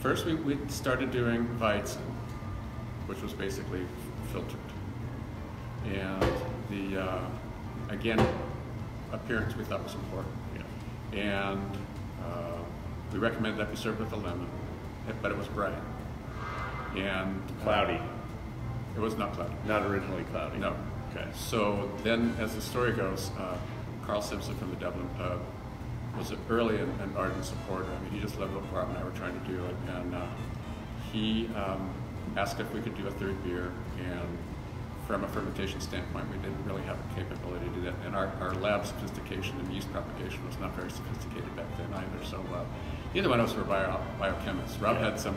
First, we started doing Weizen, which was basically filtered. And again, appearance we thought was important. Yeah. And we recommended that be served with a lemon, but it was bright. And cloudy. It was not cloudy. Not originally cloudy. No. Okay. So then, as the story goes, Carl Simpson from the Dublin Pub was an early and ardent supporter. I mean, he just loved what Rob and I were trying to do, and he asked if we could do a third beer. And from a fermentation standpoint, we didn't really have a capability to do that. And our lab sophistication and yeast propagation was not very sophisticated back then either. So neither one of us were biochemists. Rob had some.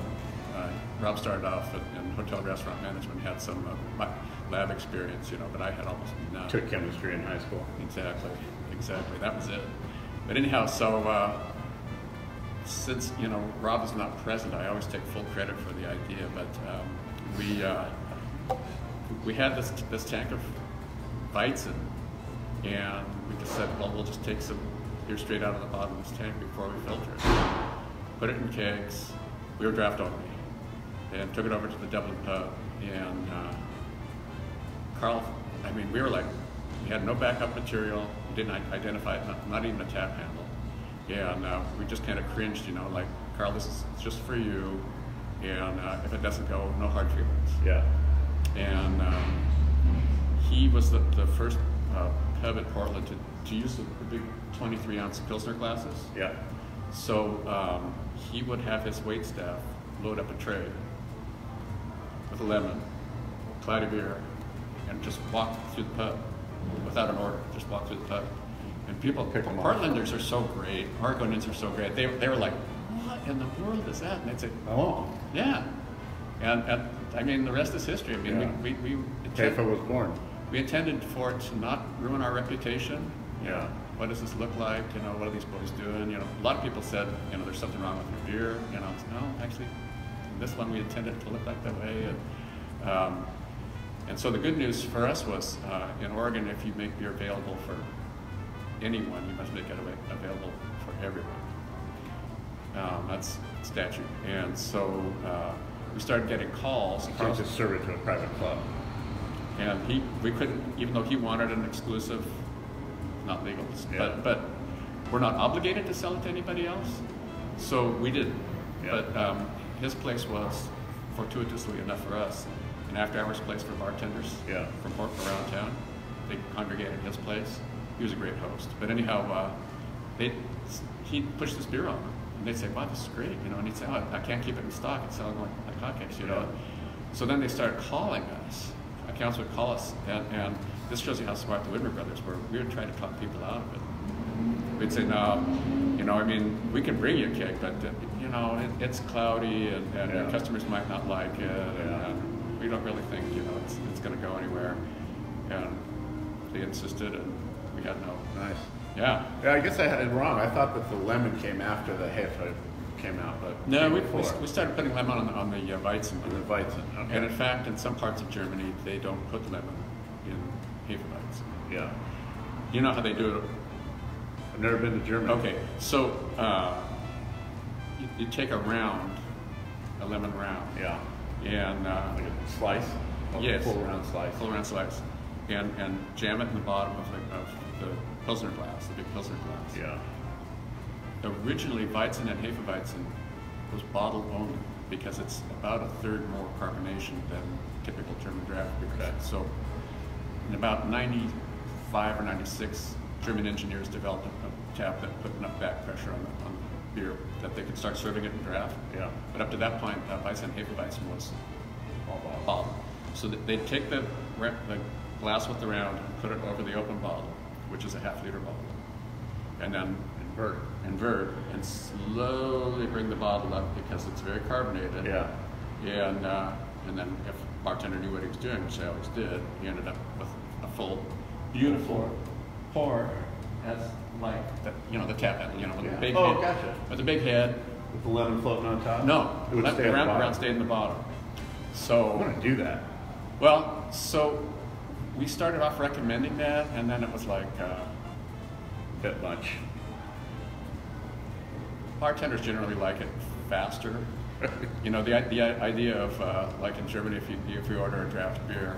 Rob started off in hotel restaurant management, had some lab experience, but I had almost none. Took chemistry in high school. Exactly. That was it. But anyhow, so since Rob is not present, I always take full credit for the idea. But we had this tank of Weizen, and we just said, well, we'll just take some beer straight out of the bottom of this tank before we filter it. Put it in kegs. We were draft only, and took it over to the Dublin Pub. And Carl, I mean, we had no backup material, didn't identify it, not even a tap handle. And we just kind of cringed, like, Carl, this is just for you, and if it doesn't go, no hard feelings. Yeah. And he was the first pub in Portland to use the big 23-ounce Pilsner glasses. Yeah. So he would have his waitstaff load up a tray with a lemon, cloudy beer, and just walk through the pub without an order. Just walk through the pub, and people. Portlanders are so great. Oregonians are so great. They were like, "What in the world is that?" And they'd say, "Oh, yeah." And I mean, the rest is history. I mean, Hefe was born. We intended for it to not ruin our reputation. Yeah. What does this look like? What are these boys doing? A lot of people said, there's something wrong with your beer. No, actually, this one we intended it to look like that way. And so the good news for us was, in Oregon, if you make beer available for anyone, you must make it available for everyone. That's statute. And so we started getting calls. You can't just serve it to a private club. And we couldn't, even though he wanted an exclusive, not legal, yeah. but we're not obligated to sell it to anybody else, so we didn't. Yeah. But his place was, fortuitously enough for us, an after-hours place for bartenders from around town. They congregated at his place. He was a great host. But anyhow, he pushed this beer on them, and they'd say, "Wow, this is great," and he'd say, "Oh, I can't keep it in stock. It's selling like hotcakes," Yeah. So then they started calling us. Accounts would call us, and this shows you how smart the Widmer Brothers were. We would try to talk people out of it. We'd say, "No, we can bring you a keg, but it's cloudy, and your customers might not like it, and we don't really think it's going to go anywhere." And they insisted, and we had no. Nice. Yeah. Yeah, I guess I had it wrong. I thought that the lemon came after the Hefe came out, but no, we started putting lemon on the Weizen. On the Weizen. Okay. And in fact, in some parts of Germany, they don't put lemon in Hefe Weizen. Yeah. You know how they do it? I've never been to Germany. Okay, so you take a lemon round. Yeah. And like a slice. Yes. Full round slice. Full round slice, and jam it in the bottom of the Pilsner glass, the big Pilsner glass. Yeah. Originally, Weizen and Hefe Weizen was bottled only because it's about a third more carbonation than typical German draft beer. Okay. So in about 95 or 96, German engineers developed a tap that put enough back pressure on the beer that they could start serving it in draft. Yeah. But up to that point, Weizen and Hefe Weizen was all bottled. So they'd take the glass with the round and put it over the open bottle, which is a half-liter bottle, and then invert, and slowly bring the bottle up because it's very carbonated. Yeah. And then if the bartender knew what he was doing, which they always did, he ended up with a full, beautiful pour, as like the tap handle, with the big head. Gotcha. With the big head. With the lemon floating on top. No, it would stay round stayed in the bottom. So I want to do that. Well, so we started off recommending that, and then it was like a bit much. Bartenders generally like it faster, You know, the idea of like in Germany, if you order a draft beer,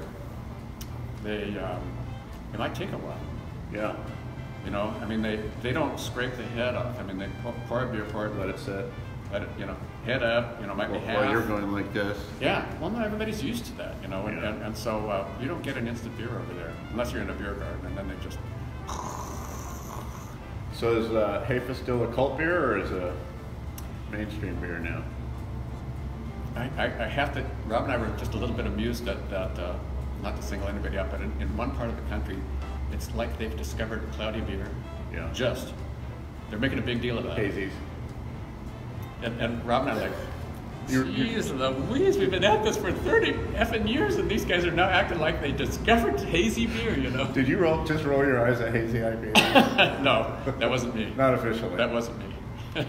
it might take a while. Yeah. You know, I mean, they don't scrape the head off. I mean, they pour a beer, Let it sit. let it, you know, head up. You know, might be half. While you're going like this. Yeah. Well, not everybody's used to that. You know, Yeah. and so you don't get an instant beer over there unless you're in a beer garden, and then they just. So is Hefe still a cult beer or is it a mainstream beer now? I have to. Rob and I were just a little bit amused that not to single anybody out, but in one part of the country, it's like they've discovered cloudy beer. Yeah. They're making a big deal of that. Hazies. And Rob and I are like, geez Louise, we've been at this for 30 effing years, and these guys are now acting like they discovered hazy beer, you know? Did you just roll your eyes at hazy IPA? No, that wasn't me. Not officially. That wasn't me.